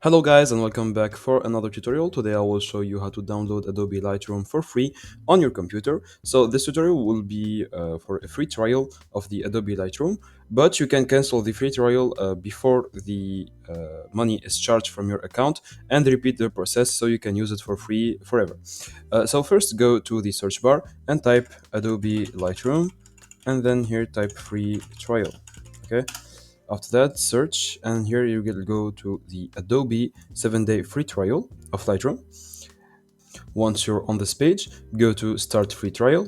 Hello guys and welcome back for another tutorial. Today I will show you how to download Adobe Lightroom for free on your computer. So this tutorial will be for a free trial of the Adobe Lightroom, but you can cancel the free trial before the money is charged from your account and repeat the process so you can use it for free forever. So first go to the search bar and type Adobe Lightroom and then here type free trial. Okay. After that, search, and here you will go to the Adobe 7-day free trial of Lightroom. Once you're on this page, go to Start Free Trial,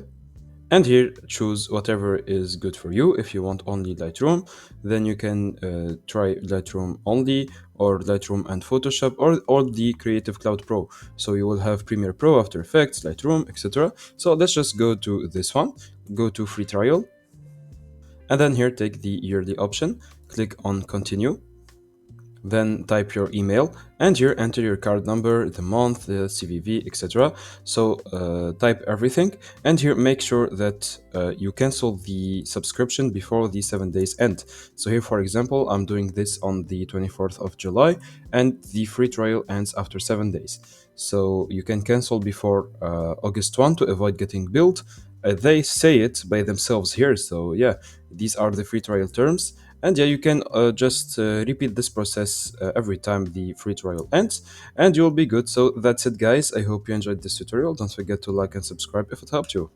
and here choose whatever is good for you. If you want only Lightroom, then you can try Lightroom only, or Lightroom and Photoshop, or the Creative Cloud Pro. So you will have Premiere Pro, After Effects, Lightroom, etc. So let's just go to this one, go to Free Trial, and then here take the yearly option, click on Continue. Then type your email and here enter your card number, the month, the CVV, etc. So type everything and here make sure that you cancel the subscription before the 7 days end. So here, for example, I'm doing this on the 24th of July and the free trial ends after 7 days. So you can cancel before August 1 to avoid getting billed. They say it by themselves here. So yeah, these are the free trial terms. And yeah, you can just repeat this process every time the free trial ends, and you'll be good. So that's it, guys. I hope you enjoyed this tutorial. Don't forget to like and subscribe if it helped you.